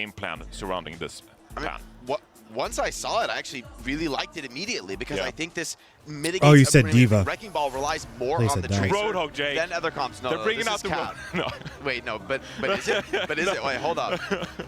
game plan surrounding this plan. Once I saw it, I actually really liked it immediately because I think this mitigates. Oh, you said Diva. Wrecking Ball relies more on the tracer Roadhog, Jake. than other comps. No, they're bringing out the no. Wait, no, but is it? But is it? Wait, hold on.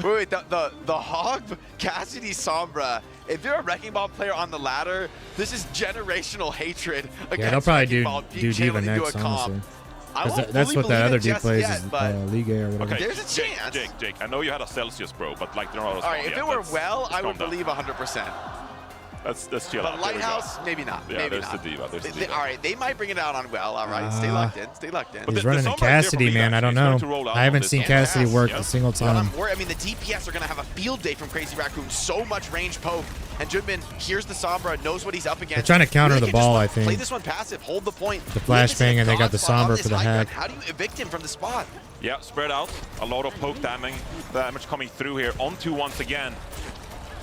Wait, the Hog, Cassidy, Sombra. If you're a Wrecking Ball player on the ladder, this is generational hatred against Yeah, they'll probably Wrecking Ball do Diva channeling into next, a comp. honestly. I won't That's fully what that believe other it dude just plays yet, is but Ligue or whatever. Okay, there's a chance. Jake, I know you had a Celsius, bro, but like they're not as All right, if it were well, I would calm down. believe 100%. Let's chill But out. Lighthouse, maybe not. Yeah, maybe there's not. the Diva. There's the Diva. All right, they might bring it out on well. All right, stay locked in. Stay locked in. But He's the running a Sombra is here Cassidy, for man. lead, I don't actually. He's know. going to roll out I haven't on seen this. Cassidy work Yeah. a single But time. I'm worried. I mean, the DPS are going to have a field day from Crazy Racoon. So much range poke. And Junbin hears the Sombra, knows what he's up against. They're trying to counter Really the can just ball, I think. Play this one passive, hold the point. The flashbang, and they got the Sombra for the hack. How do you evict him from the spot? Yeah, spread out. A lot of poke damage coming through here. Onto once again.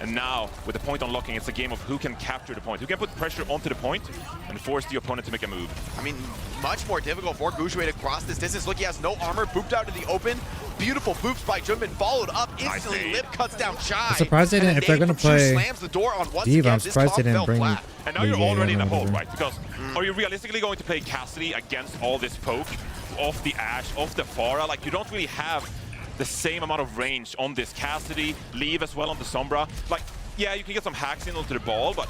And now, with the point unlocking, it's a game of who can capture the point, who can put pressure onto the point and force the opponent to make a move. I mean, much more difficult for Gouchouet to cross this distance. Look, he has no armor, booped out to the open. Beautiful boops by Junbin, followed up instantly. Nice Lip cuts down Shy. I'm surprised they didn't, if they're going to play slams the door on once Diva, again. I'm surprised they didn't bring And now you're Ligue already in a or hole, whatever. right? Because are you realistically going to play Cassidy against all this poke, off the Ashe, off the Pharah? Like, you don't really have the same amount of range on this Cassidy, leave as well on the Sombra. Like, yeah, you can get some hacks in onto the ball, but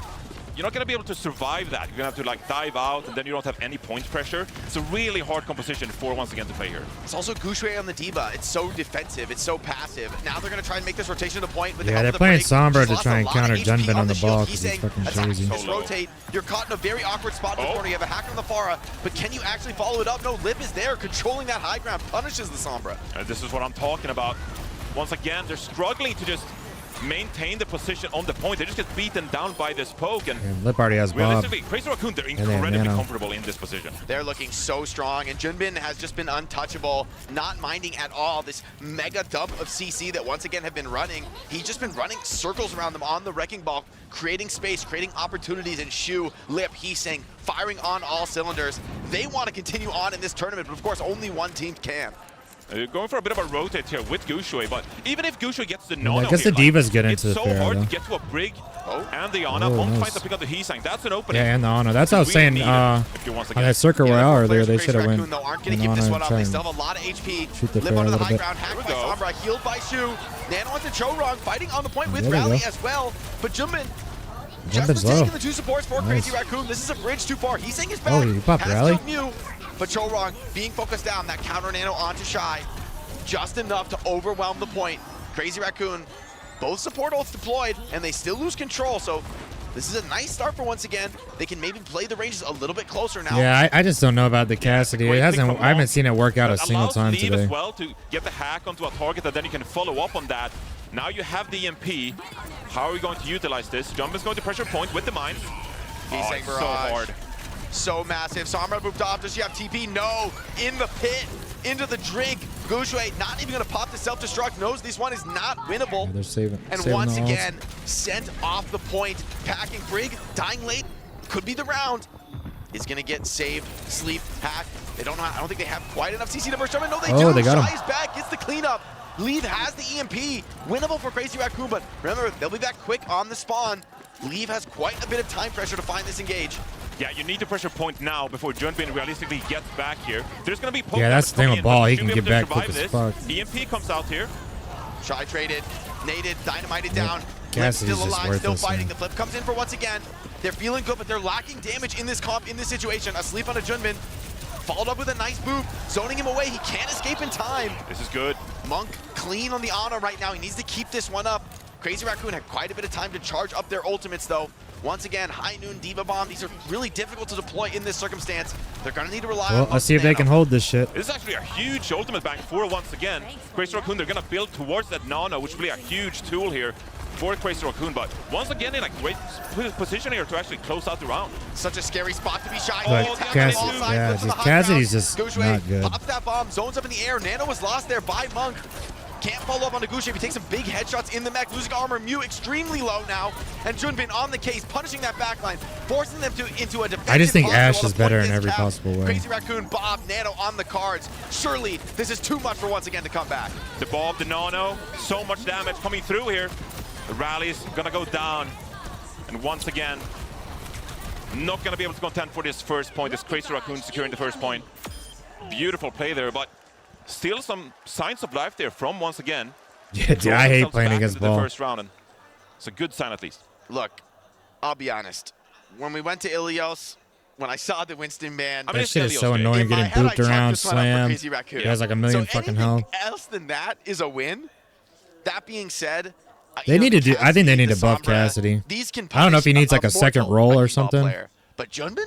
you're not going to be able to survive that. You're going to have to like dive out, and then you don't have any point pressure. It's a really hard composition for once again to play here. It's also Gouchouet on the Diva. It's so defensive. It's so passive. Now they're going to try and make this rotation to point with the Yeah, help they're of the playing break. Sombra Just to try and lost a lot counter of HP Junbin on the shield. ball He's because he's saying, fucking attack, crazy. just rotate. You're caught in a very awkward spot in the corner. You have a hack on the Pharah, but can you actually follow it up? No, Lip is there, controlling that high ground, punishes the Sombra. And this is what I'm talking about. Once again, they're struggling to just maintain the position on the point. They just get beaten down by this poke. And Lip already has Bob. realistically, Crazy Racoon, they're they have incredibly Nano. comfortable in this position. They're looking so strong, and Junbin has just been untouchable, not minding at all this mega dump of CC that once again have been running. He's just been running circles around them on the Wrecking Ball, creating space, creating opportunities, and Shu, Lip, Heesang, firing on all cylinders. They want to continue on in this tournament, but of course only one team can. Going for a bit of a rotate here with Gouchouet, but even if Gouchouet gets the Nano I guess here, the Divas like, get it's into the so fair, hard though. to get to a Brig and the Ana. Oh, Monk nice. finds to pick up the Heesang. That's an opening. Yeah, and the Honor. That's what I was saying. If you want to On get that Circle Yeah, Royale the earlier, players they from should have Crazy went Racoon, though, aren't going an to keep this Honor one and up. try They and still have a lot of HP. shoot the Lip fair a onto the little high bit. ground, hacked by There we go. Sombra, healed by Shu. Nano onto Chorong, fighting on the point with There we Rally go. as well. But Junbin just Junbin's was taking low. the two supports for Nice. Crazy Raccoon. This is a bridge too far. He's saying his Oh, back. he popped has Rally? killed Mew, but Chorong being focused down. That counter Nano onto Shy. Just enough to overwhelm the point. Crazy Racoon, both support ults deployed, and they still lose control. So this is a nice start for once again. They can maybe play the ranges a little bit closer now. Yeah, I just don't know about the Cassidy. Great It hasn't. pick from I haven't Monk. seen it work out a That single allows time Leave today. as well to get the hack onto a target, and then you can follow up on that. Now you have the EMP. How are we going to utilize this? Jump is going to pressure point with the mine. Heesang It's so barrage. hard. So massive. Sombra booped off. Does she have TP? No. In the pit. Into the drink. Gouchouet not even going to pop the self-destruct. Knows this one is not winnable. Yeah, they're saving. And saving once the ults. again, sent off the point. Packing Brig. Dying late. Could be the round. Is going to get saved. Sleep. Hack. They don't know. I don't think they have quite enough CC to burst jump in. No, they do. They got him. Shy is back. Gets the cleanup. Leave has the EMP. Winnable for Crazy Racoon, but remember, they'll be back quick on the spawn. Leave has quite a bit of time pressure to find this engage. Yeah, you need to pressure point now before Junbin realistically gets back here. There's going to be poke Yeah, that's damage the thing coming with in, Ball. but He should can be get able to back quick survive as this. fuck. EMP comes out here. Shy traded, naded, dynamited down. Flip Cassidy's still just alive, still worthless, fighting. man. The flip comes in for once again. They're feeling good, but they're lacking damage in this comp, in this situation. Asleep on a Junbin. Followed up with a nice boop, zoning him away. He can't escape in time. This is good. Monk clean on the Ana right now. He needs to keep this one up. Crazy Racoon had quite a bit of time to charge up their ultimates, though. Once again, High Noon, Diva Bomb. These are really difficult to deploy in this circumstance. They're going to need to rely Well, on let's see if they can hold this shit. This is actually a huge ultimate bank for once again. Crazy Racoon, they're going to build towards that Nano, which will be a huge tool here for Crazy Racoon. But once again, in a great position here to actually close out the round. Such a scary spot to be Shy. But Oh, tapped Cass- on all sides, yeah, flips on the just high Cassidy's ground. just Gouchouet not good. pops that bomb, zones up in the air. Nano was lost there by Monk. Can't follow up on Negushi. He takes some big headshots in the mech, losing armor. Mew extremely low now, and Junbin on the case, punishing that backline, forcing them into a defensive. I just think onslaught Ash to is better point in this every cap. possible way. Crazy Raccoon, Bob, Nano on the cards. Surely this is too much for once again to come back. The Bob, the Nano, so much damage coming through here. The rally's gonna go down, and once again, not gonna be able to contend for this first point. This Crazy Raccoon securing the first point. Beautiful play there, but still some signs of life there from once again. Yeah, dude, I hate playing against the ball. first round, and it's a good sign at least. Look, I'll be honest. When we went to Ilios, when I saw the Winston ban, That shit is Ilios so game. annoying, in my getting head, I booped chalked around, this one up for slammed. Crazy Raccoon. He has like a million so fucking anything health. else than that is a win. That being said, They need to do. I think they need to buff Cassidy. These can I don't know if he punish needs like a second mortal role or wrecking ball something. player. But Junbin?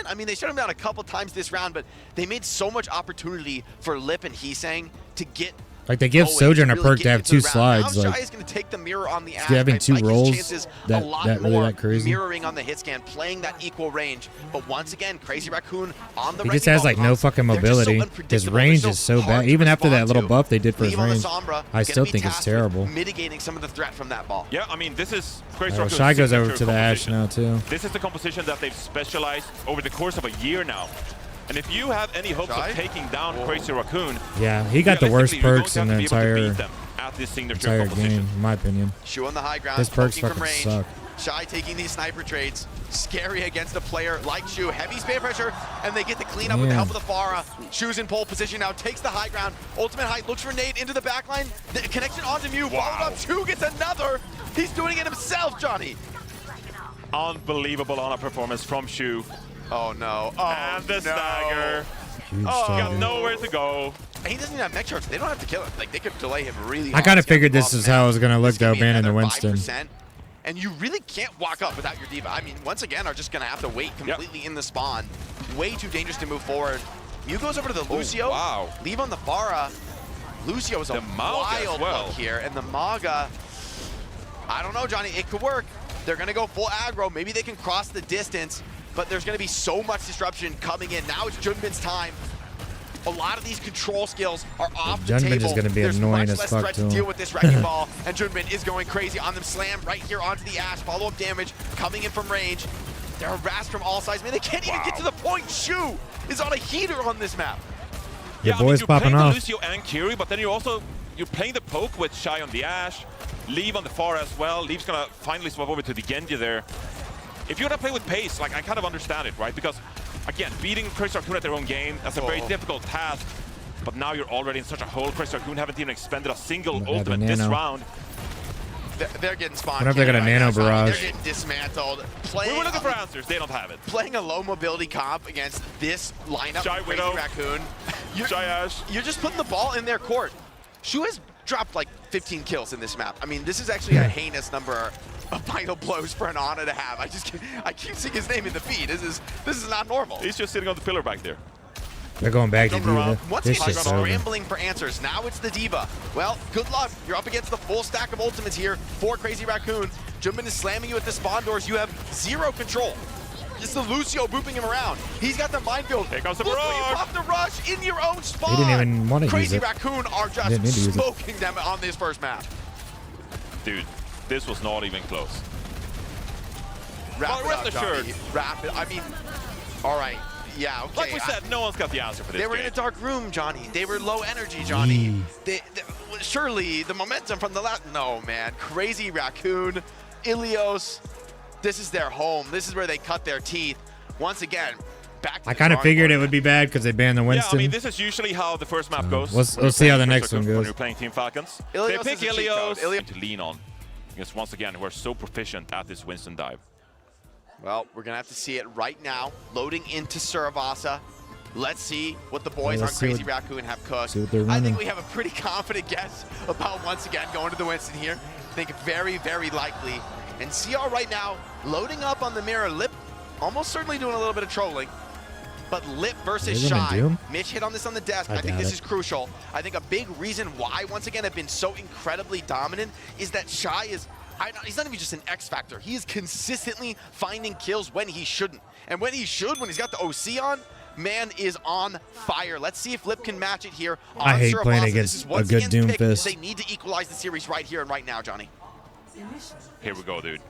I mean, they shut him down a couple times this round, but they made so much opportunity for Lip and Heesang to get Like they give going Sojourn a really perk to get have into two the round. slides. Now Like Shy is going to take the mirror on the Ash. having I two like his rolls, chances that- a lot that really more that crazy? mirroring on the hit scan, playing that equal range. But once again, Crazy Raccoon on the he just wrecking has ball like no comes. fucking They're just so mobility. His unpredictable. range They're is so hard bad. to Even after that respond little to. buff they did for his Leave on the range, Sombra, I gonna still be think it's tasked with terrible. mitigating some of the threat from that ball. Yeah, I mean, this is Crazy Alright, Raccoon's Shy goes over signature to the Ash composition. now too. This is the composition that they've specialized over the course of a year now. And if you have any hopes Shy? of taking down Crazy Raccoon, Yeah, he got the worst realistically, you're going perks to in have the to be able to beat entire them at this signature game, composition. in my opinion. Shu on the high ground, His perks poking from fucking range. suck. Shy taking these sniper trades. Scary against a player like Shu. Heavy spam pressure, and they get the clean up with the help of the Pharah. Shu's in pole position now, takes the high ground. Ultimate height, looks for nade into the backline. The connection onto Mew, followed up. Shu gets another. He's doing it himself, Johnny. Unbelievable on a performance from Shu. Oh no. Oh, And the no. stagger. Huge Got stagger. nowhere to go. He doesn't even have mech charge. They don't have to kill him. Like, they could delay him really I hard. kind of He's got figured the this ball is how it was gonna look This could though, be banning the another Winston. 5%, and you really can't walk up without your diva. I mean, once again, are just gonna have to wait completely in the spawn. Way too dangerous to move forward. Mew goes over to the Lucio. wow. Leave on the Pharah. Lucio is a The Mauga as wild well. look here, and the Mauga. I don't know, Johnny. It could work. They're gonna go full aggro. Maybe they can cross the distance, but there's gonna be so much disruption coming in. Now it's Junbin's time. A lot of these control skills are off the Junbin table. is gonna be There's annoying much as less fuck threat to to him. deal with this wrecking ball, and Junbin is going crazy on them. Slam right here onto the Ash. Follow-up damage coming in from range. They're harassed from all sides. Man, they can't even get to the point. Shu is on a heater on this map. Your I mean, boy's you're popping playing the off. Lucio and Kiri, but then you're playing the poke with Shy on the Ash, Leave on the far as well. Leave's gonna finally swap over to the Genji there. If you're gonna play with pace, like, I kind of understand it, right? Because again, beating Crazy Raccoon at their own game, that's a very difficult task. But now you're already in such a hole. Crazy Raccoon haven't even expended a single ultimate this round. They're getting spawned. Whenever they got a nano barrage. They're getting dismantled. We were looking for answers. They don't have it. Playing a low mobility comp against this lineup, Shy Crazy Widow. Raccoon. Shy Ash. You're just putting the ball in their court. Shu has dropped like 15 kills in this map. I mean, this is actually a heinous number of final blows for an Ana to have. I keep seeing his name in the feed. This is not normal. He's just sitting on the pillar back there. They're going back to Jumping around. Diva. Once This again, shit's over. scrambling for answers. Now it's the Diva. Well, good luck. You're up against the full stack of ultimates here for Crazy Raccoon. Junbin is slamming you at the spawn doors. You have zero control. It's the Lucio booping him around. He's got the minefield. Here comes the Look, barrage. you pop the rush in your own spawn. He didn't even want to use Crazy it. Raccoon are Didn't need to just use it. smoking them on this first map. Dude, this was not even close. Wrap Well, it rest up, Johnny. assured. Wrap it. I mean, all right. Yeah, okay. Like we said, no one's got the answer for this They were game. in a dark room, Johnny. They were low energy, Johnny. Surely the momentum from the last... No, man. Crazy Raccoon, Ilios, this is their home. This is where they cut their teeth. Once again, back to I the kind of drawing figured board. it would be bad because they banned the Yeah, Winston. I mean, this is usually how the first map goes. we'll when you're see how playing the Crazy next one Raccoon, When goes. you're playing Team Falcons. Ilios They pick is a cheat code. Ilios to lean on. Because once again, we're so proficient at this Winston dive. Well, we're going to have to see it right now. Loading into Suravasa. Let's see what the boys on let's see Crazy what- Raccoon have cooked. see what they're I think running. we have a pretty confident guess about, once again, going to the Winston here. I think very, very likely. And CR right now, loading up on the mirror. Lip almost certainly doing a little bit of trolling. But Lip versus They're gonna Shy. do him? Mitch hit on this on the desk. I I think doubt this it. is crucial. I think a big reason why, once again, have been so incredibly dominant is that Shy is... he's not even just an X factor. He is consistently finding kills when he shouldn't. And when he should, when he's got the OC on, Man is on fire. Let's see if Lip can match it here on I hate Surabossa. playing This against is a once good again pick. Doomfist. They need to equalize the series right here and right now, Johnny. Here we go, dude.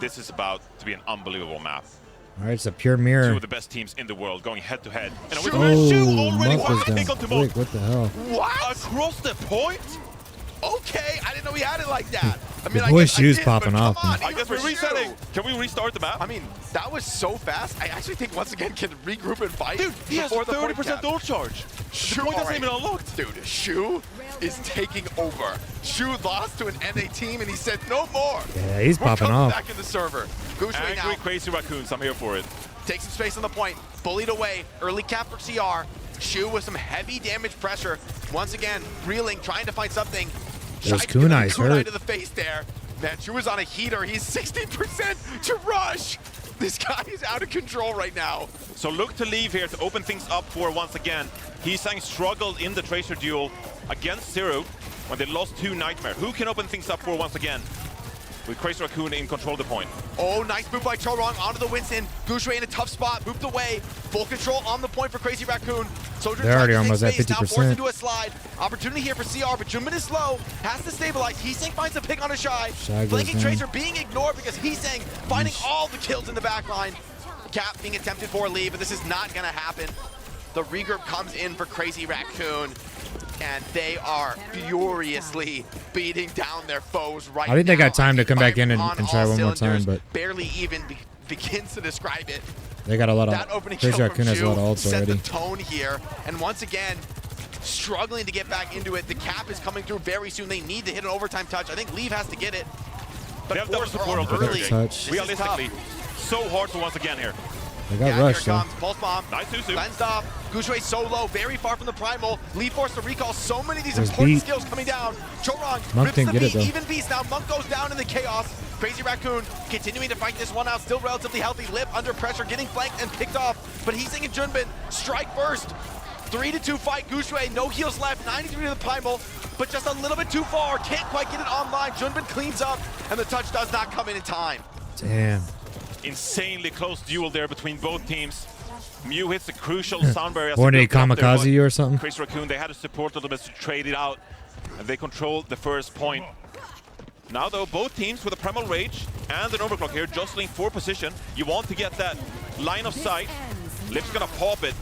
This is about to be an unbelievable map. All right, it's a pure Two mirror. of the best teams in the world going head to head. And with Oh, Shu already Monk was one pick down onto quick. Monk. What the hell? What? Across the point? Okay, I didn't know he had it like that. I mean, The boy's I shoes did, popping but come off, on, man. I even guess we're for resetting. Shu. Can we restart the map? I mean, that was so fast. I actually think once again can regroup and fight. Dude, he has before the point 30% cap. ult charge. Shu, The point all hasn't right. even unlocked. Dude, Shu is taking over. Shu lost to an NA team and he said no more. Yeah, he's We're popping coming off. back in the server. Gooshway now Angry, crazy raccoons. I'm here for it. takes some space on the point. Bullied away. Early cap for CR. Shu with some heavy damage pressure. Once again, reeling, trying to find something. Those Shy giving the kunais kunai hurt. to the face there. Man, Shu is on a heater. He's 60% to rush. This guy is out of control right now. So look to leave here to open things up for once again. Heesang struggled in the Tracer duel against Zero when they lost 2 Nightmare. Who can open things up for once again? With Crazy Racoon in control of the point. Oh, nice move by Chorong onto the Winston. Gooshway in a tough spot, moved away. Full control on the point for Crazy Racoon. Soldier They're trying already to take almost at space, now 50%. forced into a slide. Opportunity here for CR, but Junmin is slow. Has to stabilize. Heesang finds a pick on a Shy. Shy goes Flanking down. Tracer being ignored because Heesang finding all the kills in the back line. Cap being attempted for a lead, but this is not gonna happen. The regroup comes in for Crazy Racoon. And they are furiously beating down their foes right now. I think they got time to The come back in environment and on try all one more time, cylinders but barely even begins to describe it. they got a lot That of. opening Crazy kill Raccoon from has a lot of Shu ults set already. the tone here. And once again, struggling to get back into it. The cap is coming through very soon. They need to hit an overtime touch. I think Leave has to get it. But They have double Force are support on ultra early. touch. This is Realistically, tough. so hard for once again here. They got Yeah, rushed, here it though. comes. Pulse bomb. Nice Susu. Cleansed off. Gooshway so low, very far from the primal. Lee forced the recall. So many of these There's important beat. skills coming down. Chorong Monk rips didn't the get it, beat. though. Even beast now. Monk goes down in the chaos. Crazy Racoon continuing to fight this one out. Still relatively healthy. Lip under pressure, getting flanked and picked off. But Heesang and Junbin strike first. 3-2 fight. Gooshway, no heals left. 93 to the primal, but just a little bit too far. Can't quite get it online. Junbin cleans up, and the touch does not come in time. Damn. Insanely close duel there between both teams. Mew hits a crucial sound barrier. Born to kamikaze you or something? Chris Racoon, they had to support a little bit to trade it out, and they controlled the first point. Now though, both teams with a Primal Rage and an Overclock here jostling for position. You want to get that line of sight. Lip's gonna pop it.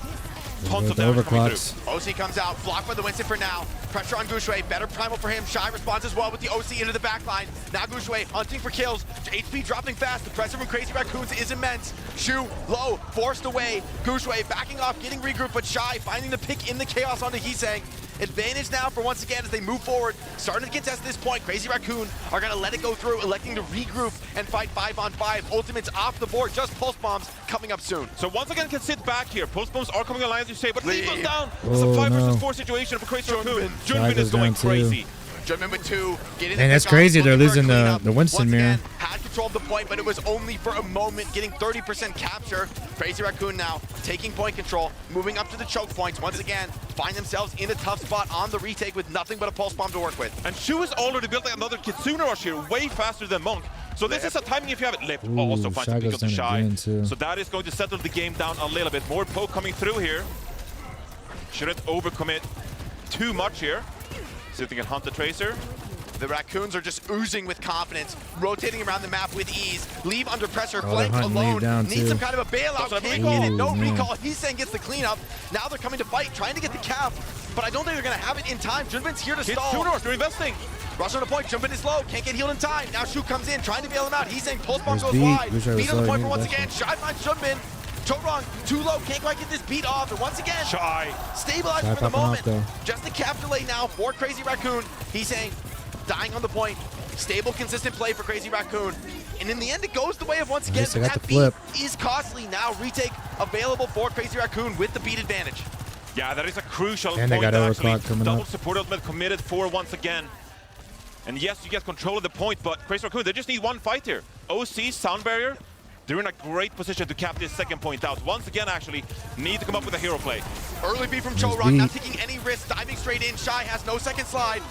Tons of The damage coming overclocks. through. OC comes out, blocked by the Winston for now. Pressure on Gooshway, better primal for him. Shy responds as well with the OC into the backline. Now Gooshway hunting for kills. HP dropping fast. The pressure from Crazy Raccoons is immense. Shu low, forced away. Gooshway backing off, getting regrouped, but Shy finding the pick in the chaos onto Heesang. Advantage now for once again as they move forward. Starting to contest this point. Crazy Raccoon are going to let it go through, electing to regroup and fight 5-on-5. Ultimates off the board, just pulse bombs coming up soon. So once again can sit back here. Pulse bombs are coming online as you say, but Lee goes Lee. down. It's a Oh, 5 versus no. 4 situation for Crazy Racoon. Shy Junbin is goes going down, too. crazy. Junbin with 2, getting Man, the that's pick off, crazy. They're looking for a losing the cleanup. Winston Once mirror. again, had control of the point, but it was only for a moment, getting 30% capture. Crazy Raccoon now taking point control, moving up to the choke points. Once again, find themselves in a tough spot on the retake with nothing but a pulse bomb to work with. And Shu is already built like another Kitsune Rush here, way faster than Monk. So this is a timing if you have it. Lip Ooh, also finds a Shy pick goes on the down Shy. again, too. So that is going to settle the game down a little bit. More poke coming through here. Shouldn't overcommit too much here. See if they can hunt the Tracer. The Raccoons are just oozing with confidence, rotating around the map with ease. Leave under pressure, Oh, flanked they're hunting alone. Leave down, Needs too. some kind of a bailout. Doesn't have Can't recall. get it. No Ooh, man. recall. He's saying gets the cleanup. Now they're coming to fight, trying to get the cap. But I don't think they're going to have it in time. Junbin's here to Kitsune stall. Rush, they're investing. Rush on the point, Junbin is low, can't get healed in time. Now Shu comes in, trying to bail him out. He's saying pulse bomb There's goes beat. wide. Wish I was Beat on the sorry, point for need once that again. Shy finds Junbin. Chorong, too low, can't quite get this beat off. And once again, Shy. stabilized Shy for the popping off, moment. though. Just the cap delay now for Crazy Raccoon. He's saying, dying on the point. Stable, consistent play for Crazy Raccoon. And in the end, it goes the way of once again, Nice, I but got that the beat flip. is costly. Now retake available for Crazy Raccoon with the beat advantage. Yeah, that is a crucial And they point got actually. overclock coming Double up. support ultimate committed for once again. And yes, you get control of the point, but Crazy Racoon, they just need one fight here. OC, Sound Barrier, they're in a great position to cap this second point out. Once again, actually, need to come up with a hero play. Early beat from Nice Chorong, not beat. taking any risks, diving straight in. Shy has no second slide.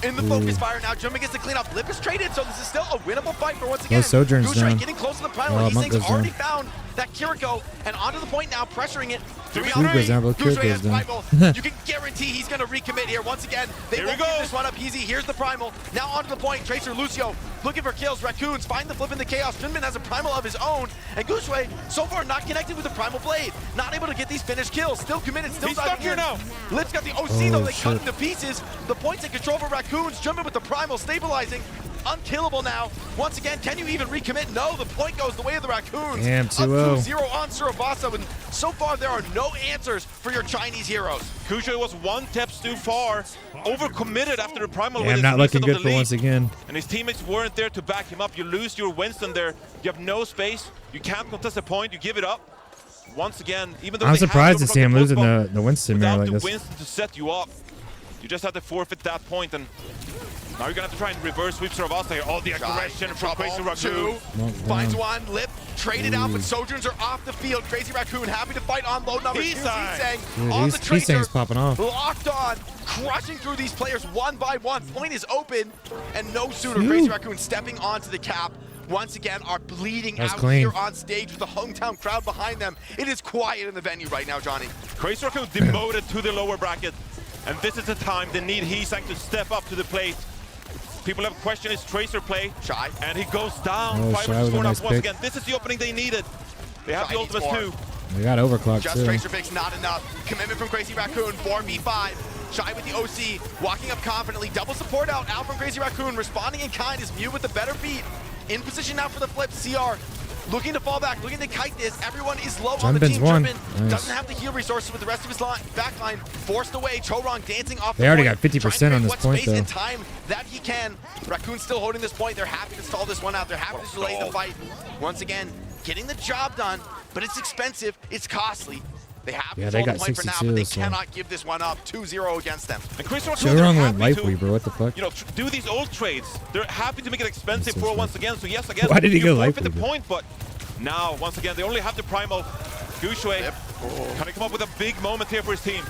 in the focus fire now. Junbin gets to clean up. Lip is traded, so this is still a winnable fight for once again. Those Sojourns Gooseray down. getting close to the primal. Oh, These Monk things goes already down. found that Kiriko, and onto the point now, pressuring it. 3 Food on goes 3. down, but Gooseray has Kiriko's down. primal. You can guarantee he's going to recommit here once again. They Here won't we give go. this one up easy. Here's the primal. Now onto the point. Tracer, Lucio looking for kills. Raccoons find the flip in the chaos. Junbin has a primal of his own, and Gooseray so far not connected with the primal blade. Not able to get these finished kills. Still committed. Still He's diving stuck here in. now. Lip's got the OC though. Oh, They cut shit. into pieces. The points in control for Raccoons. Junbin with the primal stabilizing. Unkillable now. Once again, can you even recommit? No, the point goes the way of the Raccoons. Damn, Up 2-0. 2-0 on Surabasa, and so far there are no answers for your Chinese heroes. Kujo was 1 step too far, overcommitted after the primal. Yeah, with I'm his not looking reset of good the for lead. once again. And his teammates weren't there to back him up. You lose your Winston there. You have no space. You can't contest a point. You give it up. Once again, even though I'm they have surprised to overclocked see him the losing post the Winston mirror without like the this. Winston to set you up, you just have to forfeit that point, and now you're gonna have to try and reverse sweep Surabasa here. All the aggression from Crazy Racoon. Finds one, Lip traded out, but Sojourns are off the field. Crazy Raccoon happy to fight on low number 2. Heesang. Dude, On the Tracer, Heesang's popping off. locked on, crushing through these players one by one. Point is open, and no sooner Phew. Crazy Raccoon stepping onto the cap. Once again, are bleeding That's out clean. here on stage with the hometown crowd behind them. It is quiet in the venue right now, Johnny. Crazy Racoon demoted to the lower bracket, and this is the time they need Heesang to step up to the plate. People have questioned his Tracer play, Shy. and he goes down. Oh, 5 Shy with a scored nice up once pick. again. This is the opening they needed. They have Shy the needs ultimates more. too. We got overclocked Just too. Tracer picks not enough. Commitment from Crazy Raccoon, 4v5. Shy with the OC, walking up confidently. Double support out from Crazy Raccoon. Responding in kind is Mew with the better beat. In position now for the flip. CR looking to fall back, looking to kite this. Everyone is low on the Junbin's team. won. Junbin Nice. doesn't have the heal resources with the rest of his back line. Forced away. Chorong dancing off They the already point, got 50% trying to on create this what point, space though. and time that he can. Raccoon's still holding this point. They're happy to stall this one out. They're happy to delay the fight. Once again, getting the job done, but it's expensive. It's costly. They have Yeah, they control of got the point for now, but they 62, so- cannot give this one up. 2-0 against them. And Crazy Racoon, So they're wrong went happy life to, weaver. What the fuck? you know, do these old trades. They're happy to make it expensive That's so for once sad. again. So yes, again, Why did he you go life forfeit the weaver? point, but now once again they only have the primal. Gushue can he come up with a big moment here for his team?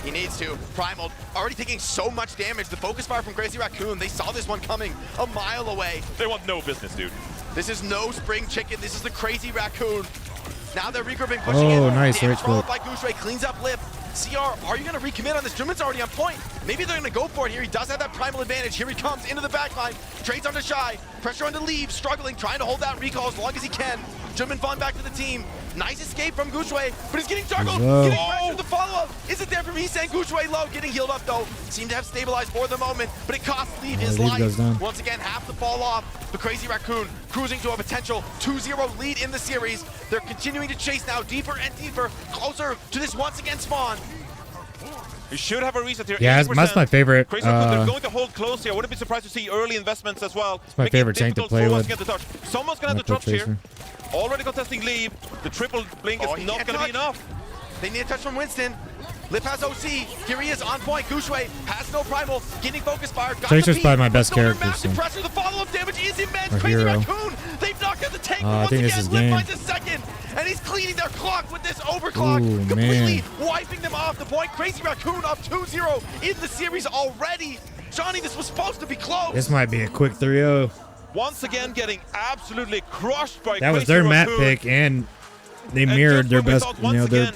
He needs to. Primal already taking so much damage. The focus fire from Crazy Raccoon. They saw this one coming a mile away. They want no business, dude. This is no spring chicken. This is the Crazy Raccoon. Now they're regrouping, pushing in. Oh, nice, Damage right followed foot. by Gooseray, cleans up Lip. CR, are you going to recommit on this? Junbin's already on point. Maybe they're going to go for it here. He does have that primal advantage. Here he comes into the backline. Trades onto Shy. Pressure onto Leave. Struggling, trying to hold that recall as long as he can. Junbin falling back to the team. Nice escape from Gooseray, but he's getting juggled. Low. Getting pressured. The follow-up isn't there from Heesang. Gooseray low, getting healed up though. Seemed to have stabilized for the moment, but it costs Leave his Leave life. goes down. Once again, half the fall off. The Crazy Raccoon cruising to a potential 2-0 lead in the series. They're continuing to chase now deeper and deeper, closer to this once again spawn. You should have a reset here. Yeah, that's 80%. my favorite. Crazy Raccoon, they're going to hold close here. I wouldn't be surprised to see early investments as well. It's my favorite tank to play with. To touch. Someone's going to have to touch here. Already contesting Leave. The triple blink is he not can't going to be touch. enough. They need a touch from Winston. Lip has OC. Here he is on point. Gooseray has no primal. Getting focus fire. Got Tracer's the probably my best Still under character, massive so. pressure. The follow-up damage is immense. Or Crazy hero. Raccoon. They've knocked out the tank. I Once think again, this is Lip game. finds a second. And he's cleaning their clock with this overclock. Ooh, completely man. wiping them off the point. Crazy Raccoon up 2-0 in the series already. Johnny, this was supposed to be close. This might be a quick 3-0. Once again, getting absolutely crushed by That was Crazy their map Racoon. pick, and they And mirrored just their when we best, thought you once know, their again,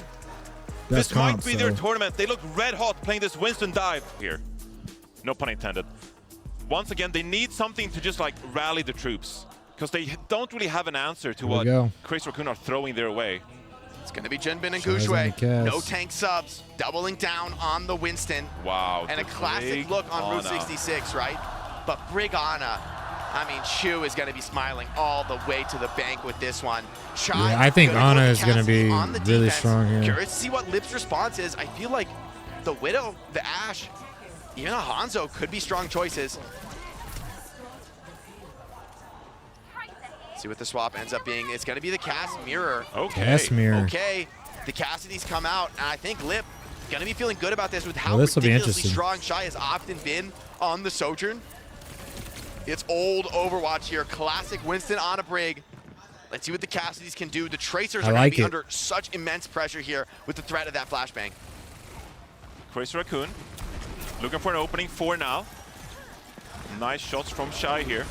best this might comp. be their tournament. They look red hot playing this Winston dive here. No pun intended. Once again, they need something to just like rally the troops, because they don't really have an answer to Here we what go. Crazy Raccoon are throwing their way. It's going to be Junbin and Shy's on the Gooseray. cast. No tank subs. Doubling down on the Winston. Wow. And a the classic look on Route Brigana. 66, right? But Brigana, I mean, Shu is going to be smiling all the way to the bank with this one. Shy, Yeah, I think gonna Ana go with is gonna Cassidy be on the really defense. strong here. Curious to see what Lip's response is. I feel like the Widow, the Ashe, even a Hanzo could be strong choices. See what the swap ends up being. It's going to be the Cass Mirror. Okay. Casimir. Okay, the Cassidys come out, and I think Lip gonna be feeling good about this with how Well, this will be ridiculously interesting. strong Shy has often been on the Sojourn. It's old Overwatch here, classic Winston on a Brig. Let's see what the Cassidys can do. The Tracers I are like gonna be it. under such immense pressure here with the threat of that flashbang. Crazy Raccoon looking for an opening for now. Nice shots from Shy here.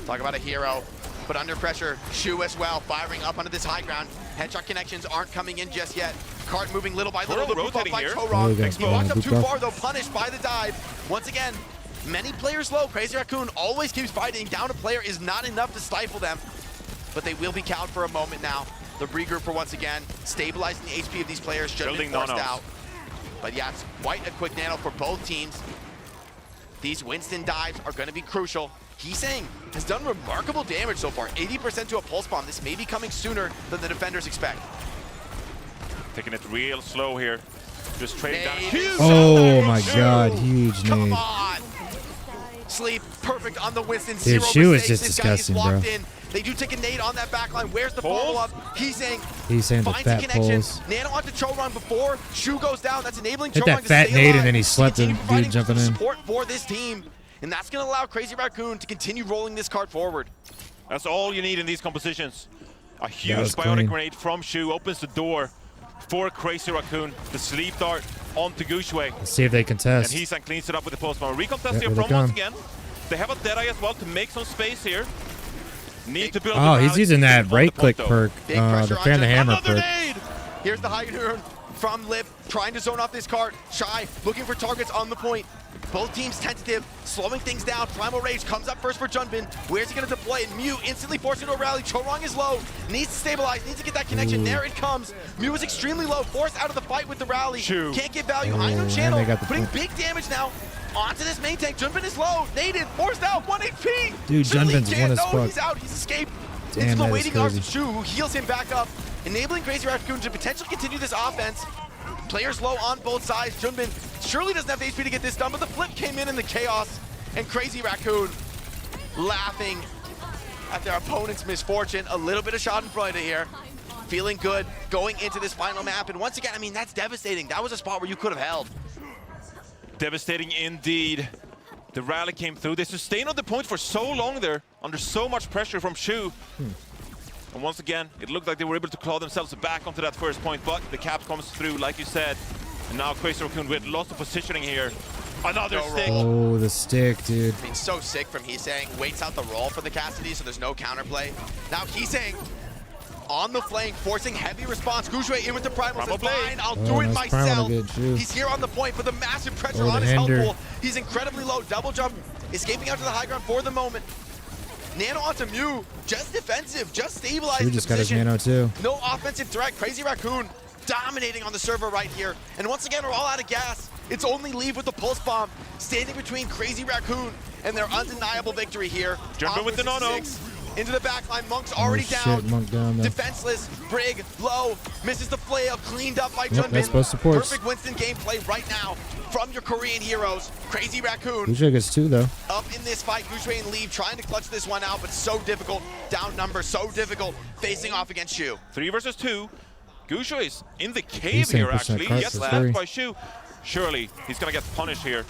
Talk about a hero, but under pressure. Shu as well, firing up onto this high ground. Headshot connections aren't coming in just yet. Cart moving little by little. The move up by Chorong. He walked up too far though, punished by the dive. Once again, many players low. Crazy Racoon always keeps fighting. Down a player is not enough to stifle them, but they will be cowed for a moment now. The regrouper once again, stabilizing the HP of these players. Should have been forced out. But yeah, it's quite a quick nano for both teams. These Winston dives are going to be crucial. Heesang has done remarkable damage so far. 80% to a pulse bomb. This may be coming sooner than the defenders expect. Taking it real slow here. Just trading down. Huge Oh my god, huge Come nade. on. Sleep perfect on the Winston. Dude, Zero Shu is mistakes. just This guy is disgusting, locked bro. in. They do take a nade on that backline. Where's the follow-up? Heesang Heesang the finds a fat connection. pulls. Nano onto Chorong before Shu goes down. That's enabling Hit Chorong that to fat stay nade alive, and then he slept continue the dude providing jumping in. support for this team. And that's going to allow Crazy Racoon to continue rolling this card forward. That's all you need in these compositions. A huge was bionic clean. grenade from Shu opens the door for Crazy Racoon. The sleep dart onto Gushue. Let's see if they And contest. Heesang cleans it up with the post bomb. Recontest Yeah, here here they from once come. again. They have a Deadeye as well to make some space here. Need to build Oh, the he's rally using that on the right click point, though. perk. Big The pressure fan on the hammer another perk. nade. Here's the high turn from Lip, trying to zone off this cart. Shy looking for targets on the point. Both teams tentative, slowing things down. Primal Rage comes up first for Junbin. Where's he going to deploy it? Mew instantly forced into a rally. Chorong is low, needs to stabilize, needs to get that connection. There it comes. Mew is extremely low, forced out of the fight with the rally. Shu. Can't get value. Oh, High noon and channel, they got the putting point. big damage now onto this main tank. Junbin is low, naded, forced out, 1 HP. Dude, Surely Junbin's can't. one as No, fuck. he's out, he's escaped. Damn, Into the that is waiting arms of crazy. Shu, who heals him back up, enabling Crazy Racoon to potentially continue this offense. Players low on both sides. Junbin surely doesn't have the HP to get this done, but the flip came in the chaos, and Crazy Racoon laughing at their opponent's misfortune. A little bit of schadenfreude here. Feeling good going into this final map, and once again, I mean, that's devastating. That was a spot where you could have held. Devastating indeed. The rally came through. They sustained on the point for so long there, under so much pressure from Shu. And once again, it looked like they were able to claw themselves back onto that first point, but the cap comes through, like you said. And now Crazy Racoon with lots of positioning here. Another No stick. roll. Oh, the stick, dude. I mean, so sick from Heesang. Waits out the roll for the Cassidy, so there's no counterplay. Now Heesang on the flank, forcing heavy response. Gushue in with the Primal, says, Blade. fine, I'll Oh, do it nice Primal myself. to get Shu. He's here on the point, but the massive pressure Oh, on the his health hinder. pool. He's incredibly low. Double jump, escaping out to the high ground for the moment. Nano onto Mew, just defensive, just stabilizing Shu the just got his position. nano too. No offensive threat. Crazy Racoon dominating on the server right here. And once again, we're all out of gas. It's only Leave with the pulse bomb, standing between Crazy Racoon and their undeniable victory here. Jumping with the no-no. Into the backline, Monk's already shit, down. Monk down there. Defenseless, Brig, low, misses the flail, cleaned up by Yep, Junbin. that's both supports. Perfect Winston gameplay right now from your Korean heroes. Crazy Racoon Gushue gets 2 though. up in this fight. Gushue and Leave trying to clutch this one out, but so difficult. Down number, so difficult facing off against Shu. 3 versus 2. Gushue is in the cave Heesang here, pushing that actually. cart He gets for left free. by Shu. Surely he's going to get punished here.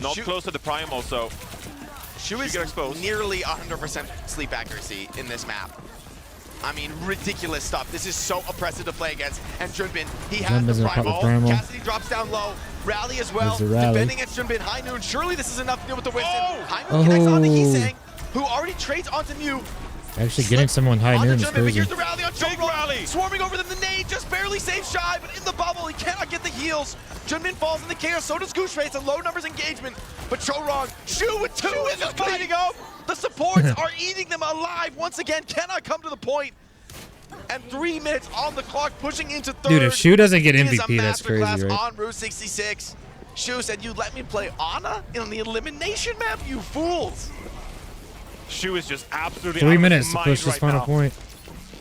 Not Shu- close to the Primal, so Shu is get exposed. nearly 100% sleep accuracy in this map. I mean, ridiculous stuff. This is so oppressive to play against. And Junbin, he has Junbin's the gonna pop the primal. primal. Cassidy drops down low. Rally as well. There's the rally. Defending against Junbin. High noon. Surely this is enough to deal with the Winston. Oh! High noon connects onto Oh. Heesang, who already trades onto Mew. Actually getting someone high Onto noon is Junbin, but crazy. here's the rally on Big Chorong. rally. Swarming over them. The nade just barely saves Shy, but in the bubble, he cannot get the heals. Junbin falls in the chaos. So does Gushue. It's a low numbers engagement. But Chorong, Shu with 2 is just cleaning up. The supports are eating them alive once again. Cannot come to the point. And 3 minutes on the clock, pushing into third. Dude, if Shu doesn't get It is a MVP, that's crazy, masterclass right? on Route 66. Shu said, "You let me play Ana in the elimination map, you fools." Shu is just absolutely 3 out of his minutes to mind push this right final now. point.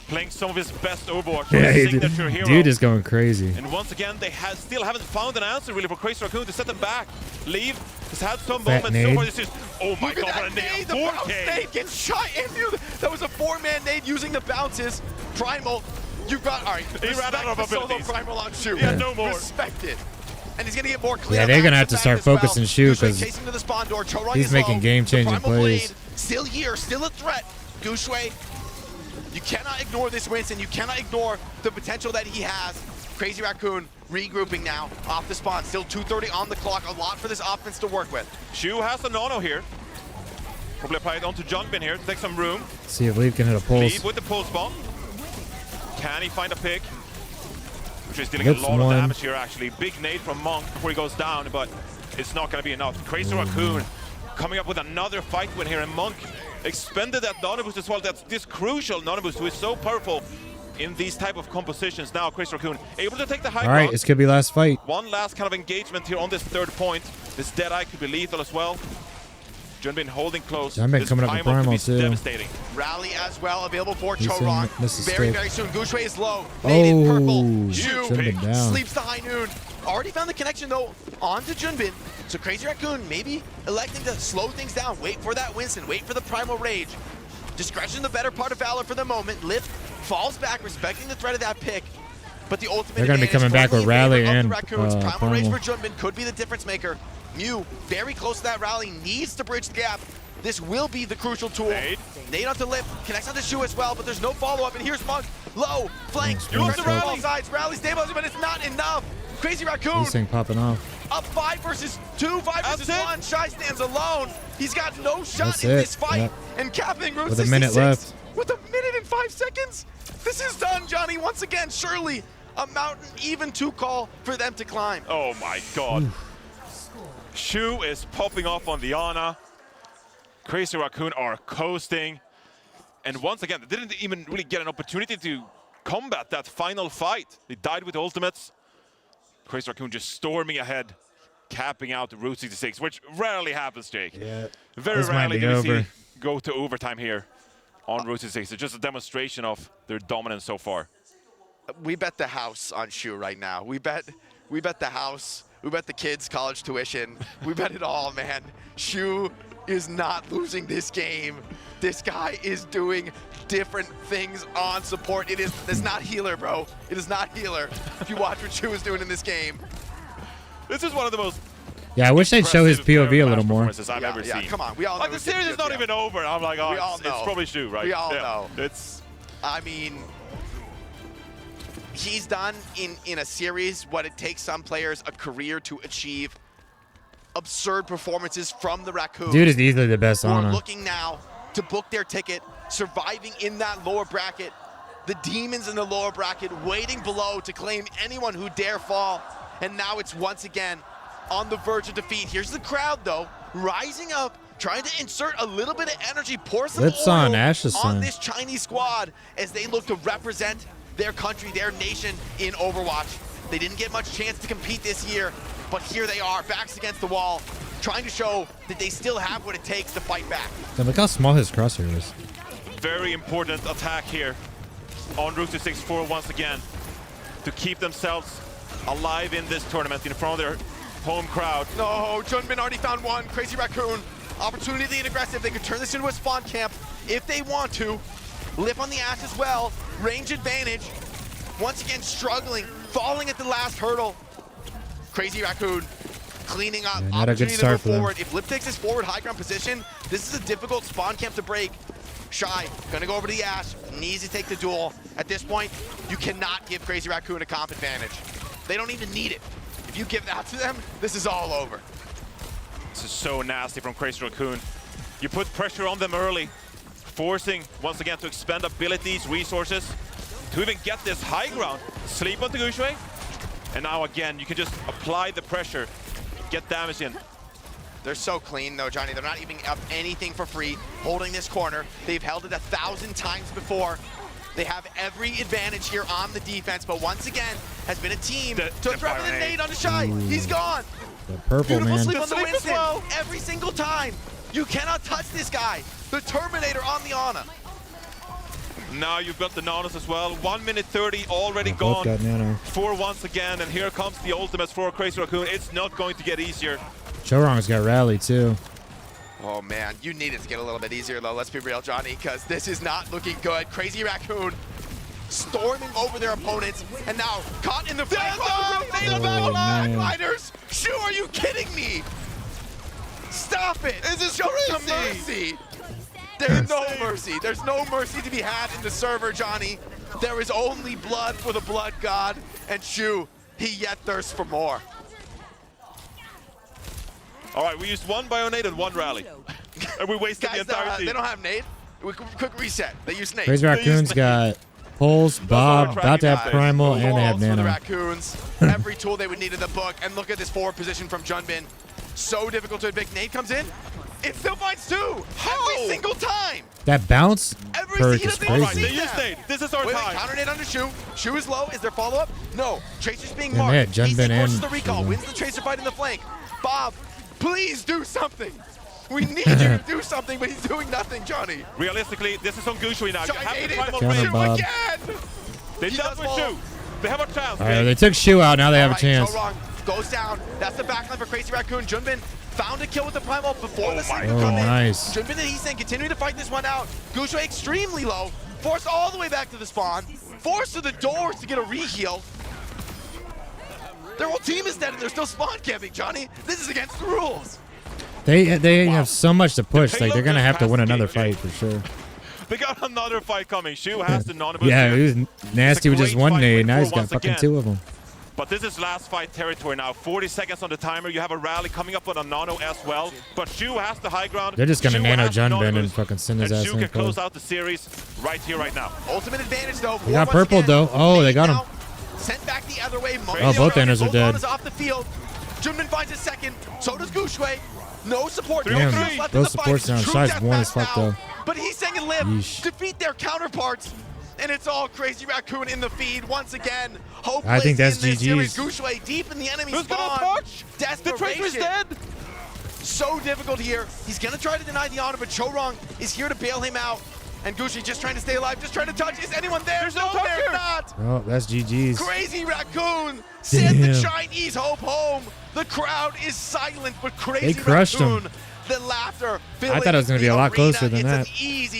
Playing some of his best Overwatch. Yeah, his dude, signature hero. dude is going crazy. And once again, they still haven't found an answer really for Crazy Racoon to set them back. Leave has had some Fat moments so nade. far this is. Oh my Look at god, that what a nade! nade! The bounce 4K! nade gets shot into. That was a 4-man nade using the bounces. Primal, you've got, all right, He ran respect out of the solo abilities. Primal on Shu. He had no more. Respect it. And he's gonna get more clear. Yeah, they're gonna have to back start as well. focusing Shu, Gushue 'cause chasing to the spawn door. Chorong he's is making low. game-changing The Primal plays. Blade still here, still a threat. Gushue, you cannot ignore this Winston. You cannot ignore the potential that he has. Crazy Racoon regrouping now off the spawn. Still 2:30 on the clock. A lot for this offense to work with. Shu has a nano here. Probably apply it onto Jungbin here to take some room. See if Leaf can hit a pulse. Lead with the pulse bomb. Can he find a pick? Which is dealing Lips a lot of one. damage here, actually. Big nade from Monk before he goes down, but it's not going to be enough. Crazy Racoon coming up with another fight win here, and Monk expended that nano boost as well. That's this crucial nano boost, who is so powerful in these type of compositions. Now, Crazy Racoon able to take the high All right, ground. this could be last fight. One last kind of engagement here on this third point. This Deadeye could be lethal as well. Junbin holding close. Junbin This coming up with primal could be primal, too. devastating. Rally as well, available for He's Chorong. saying this is Very, safe. very soon. Gushui is low. Nated purple. Shu Junbin down. sleeps the high noon. Already found the connection though onto Junbin. So Crazy Racoon maybe electing to slow things down. Wait for that Winston. Wait for the primal rage. Discretion the better part of Valor for the moment. Lift falls back, respecting the threat of that pick. But the ultimate They're gonna be advantage coming back firmly with in favor Rally of the and, Raccoons. Primal rage primal. for Junbin could be the difference maker. Mew very close to that rally, needs to bridge the gap. This will be the crucial tool. Nade onto Lip, connects onto Shu as well, but there's no follow-up, and here's Monk. Low, flank, Monk's pressure on all sides, Rally stabilizing, but it's not enough. Crazy Racoon This thing popping off. up 5 versus 2, 5 versus 1. Shy stands alone. He's got no shot That's in it. this fight. Yep. And capping Route With a minute 66 left. with a minute and 5 seconds. This is done, Johnny. Once again, surely a mountain even to call for them to climb. Oh my god. Shu is popping off on the Ana. Crazy Racoon are coasting. And once again, they didn't even really get an opportunity to combat that final fight. They died with ultimates. Crazy Racoon just storming ahead, capping out the Route 66, which rarely happens, Jake. Yeah. Very This might rarely be do we over. see go to overtime here on Route 66. It's just a demonstration of their dominance so far. We bet the house on Shu right now. We bet the house. We bet the kids' college tuition. We bet it all, man. Shu is not losing this game. This guy is doing different things on support. It's not healer, bro. It is not healer. If you watch what Shu is doing in this game. This is one of the most Yeah, I wish they'd show his impressive POV a little more. performances I've ever seen. Come on. We all know Like, the it's series is not yeah. even over. I'm like, oh, We all it's know. probably Shu, right? We all Yeah. know. It's I mean, he's done in a series what it takes some players a career to achieve. Absurd performances from the Raccoon. Dude is easily the best who are Ana. looking now to book their ticket, surviving in that lower bracket. The demons in the lower bracket waiting below to claim anyone who dare fall. And now it's once again on the verge of defeat. Here's the crowd though, rising up, trying to insert a little bit of energy, pour some Lips oil on Ash's on son. this Chinese squad as they look to represent their country, their nation in Overwatch. They didn't get much chance to compete this year, but here they are, backs against the wall, trying to show that they still have what it takes to fight back. Then look how small his crosshair is. very important attack here on Route 64 once again to keep themselves alive in this tournament in front of their home crowd. No, Junbin already found one. Crazy Racoon, opportunity to lead aggressive. They could turn this into a spawn camp if they want to. Lip on the Ash as well, range advantage. Once again struggling, falling at the last hurdle. Crazy Racoon cleaning up, Yeah, not a good opportunity to start move for them. forward. If Lip takes his forward high ground position, this is a difficult spawn camp to break. Shy, gonna go over to the Ash, needs to take the duel. At this point, you cannot give Crazy Racoon a comp advantage. They don't even need it. If you give that to them, this is all over. This is so nasty from Crazy Racoon. You put pressure on them early, forcing once again to expend abilities, resources, to even get this high ground. Sleep on the Gushui, and now again, you can just apply the pressure, get damage in. They're so clean though, Johnny. They're not even up anything for free, holding this corner. They've held it 1,000 times before. They have every advantage here on the defense, but once again, has been a team to throw the nade onto Shy. He's gone. The purple, Beautiful man. sleep on the Sleep as Winston well. every single time. You cannot touch this guy. The Terminator on the Ana. Now you've got the Nanos as well. 1 minute 30 already They both gone. got nano. 4 once again, and here comes the ultimates for Crazy Racoon. It's not going to get easier. Chorong's got rally too. Oh man, you need it to get a little bit easier though, let's be real, Johnny, because this is not looking good. Crazy Racoon storming over their opponents, and now caught in the flank. Oh, man. Riders! Shu, are you kidding me? Stop it! This is some mercy. There's no mercy. There's no mercy to be had in the server, Johnny. There is only blood for the blood god, and Shu he yet thirsts for more. All right, we used one Bionade and one Rally. And we wasted the Guys, entire team. they don't have nade. Quick reset. They use nade. Crazy Raccoon's got Pulse, Bob, about to have Primal, and they have Balls for the Nano. Raccoons. Every tool they would need in the book. And look at this forward position from Junbin. So difficult to evict. Nade comes in. It still finds two. Every single time. That bounce Every perk single is thing. All right, crazy. they used nade. This is our Wait, time. counter nade under Shu. Shu is low. Is there follow-up? No. Tracer's being Yeah, marked. they had Junbin Easy forces and the recall. Shu. Wins the Tracer fight in the flank. Bob, please do something. We need you to do something, but he's doing nothing, Johnny. Realistically, this is on Gushui now. You have to Gigantic Primal Counter Ring. Bob. again. They He done does with fall. Shu. They have a chance. All right, babe. they took Shu out. Now they have a All right, chance. So wrong. Goes down. That's the backline for Crazy Raccoon. Junbin found a kill with the Primal before Oh the my second God. come in. Oh, nice. Junbin and Heesan continuing to fight this one out. Gushui extremely low. Forced all the way back to the spawn. Forced to the doors to get a reheal. Their whole team is dead and they're still spawn camping, Johnny. This is against the rules. They have so much to push. Like, they're going to payload have to just win passed the another game, fight for sure. They got another fight coming. Shu has the non-boost. Yeah, he was nasty with just great one fight nade. with Now Core he's got once fucking again. two of them. But this is last fight territory now. 40 seconds on the timer. You have a Rally coming up on a Nano as well. But Shu has the high ground. They're just going to Shu nano has the Junbin non-boost. and fucking send his And ass Shu in. can close Close. out the series right here, right now. Ultimate advantage though. They got Once purple, again, though. Oh, they got him. now Sent back the other way. Oh, both Enders are dead. Is off the field. Junbin finds a second. So does Gushui. No support. Damn, No kills left those in the supports fight. down. True Size one as deathmatch fuck, now. though. But Heesan and Liv Yeesh. defeat their counterparts. And it's all Crazy Raccoon in the feed once again. Hopeless I think that's in this series. GG's. Gushui deep in the enemy Who's spawn. gonna touch? The Desperation. Tracer's dead. So difficult here. He's gonna try to deny the honor, but Chorong is here to bail him out. And Gushui just trying to stay alive, just trying to touch. Is anyone there? There's no there's toucher. not. Oh, that's GG's. Crazy Raccoon sent the Damn. Chinese hope home. The crowd is silent, but Crazy They crushed him. Raccoon, the laughter I thought it was gonna be a lot closer than it's that. an easy